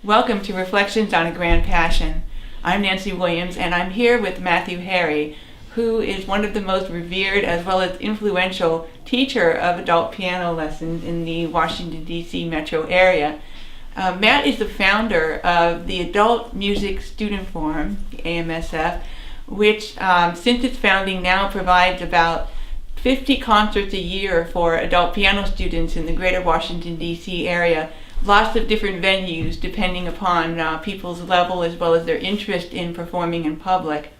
Welcome to Reflections on a Grand Passion. I'm Nancy Williams, and I'm here with Matthew Harre, who is one of the most revered as well as influential teacher of adult piano lessons in the Washington, D.C. metro area. Matt is the founder of the Adult Music Student Forum, the AMSF, which since its founding now provides about 50 concerts a year for adult piano students in the greater Washington, D.C. area. Lots of different venues depending upon people's level as well as their interest in performing in public.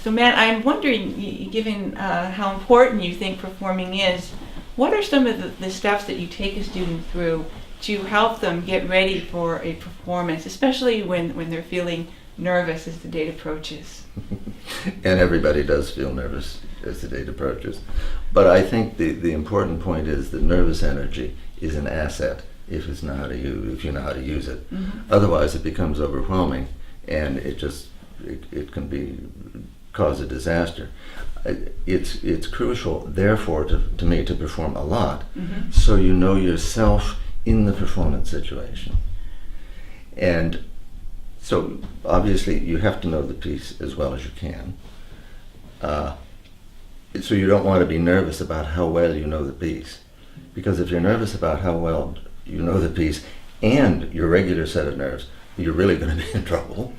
So Matt, I'm wondering, given how important you think performing is, what are some of the steps that you take a student through to help them get ready for a performance, especially when they're feeling nervous as the date approaches? And everybody does feel nervous as the date approaches. But I think the important point is that nervous energy is an asset if you know how to use it. Mm-hmm. Otherwise it becomes overwhelming and it can cause a disaster. It's crucial, therefore, to me to perform a lot, mm-hmm. so you know yourself in the performance situation. And so obviously you have to know the piece as well as you can. So you don't want to be nervous about how well you know the piece, because if you're nervous about how well you know the piece and your regular set of nerves, you're really going to be in trouble.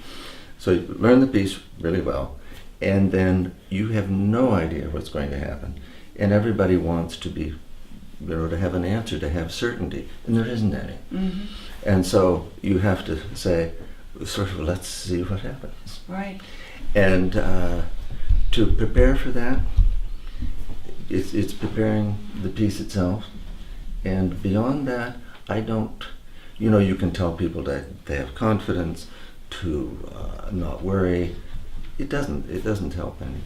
So you learn the piece really well, and then you have no idea what's going to happen. And everybody wants to be, to have an answer, to have certainty, and there isn't any. Mm-hmm. And so you have to say, sort of, let's see what happens. Right. And to prepare for that, it's preparing the piece itself. And beyond that, you can tell people that they have confidence, to not worry. It doesn't help any.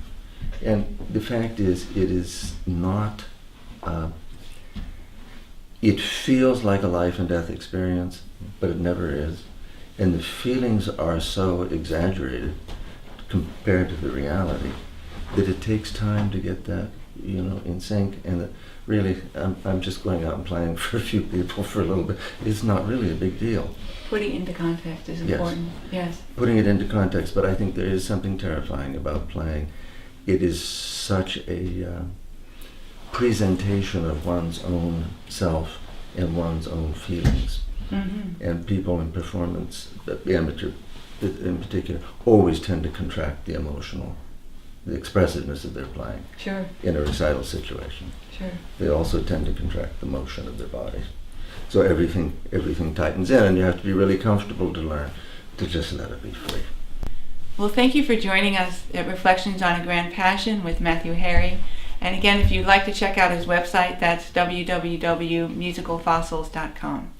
And the fact is, it is not, it feels like a life and death experience, but it never is. And the feelings are so exaggerated compared to the reality that it takes time to get that, in sync. And that really, I'm just going out and playing for a few people for a little bit. It's not really a big deal. Putting it into context is important. Yes. Putting it into context, but I think there is something terrifying about playing. It is such a presentation of one's own self and one's own feelings. Mm-hmm. And people in performance, amateur in particular, always tend to contract the expressiveness of their playing. Sure. In a recital situation. Sure. They also tend to contract the motion of their bodies. So everything tightens in, and you have to be really comfortable to learn to just let it be free. Well, thank you for joining us at Reflections on a Grand Passion with Matthew Harre. And again, if you'd like to check out his website, that's www.musicalfossils.com.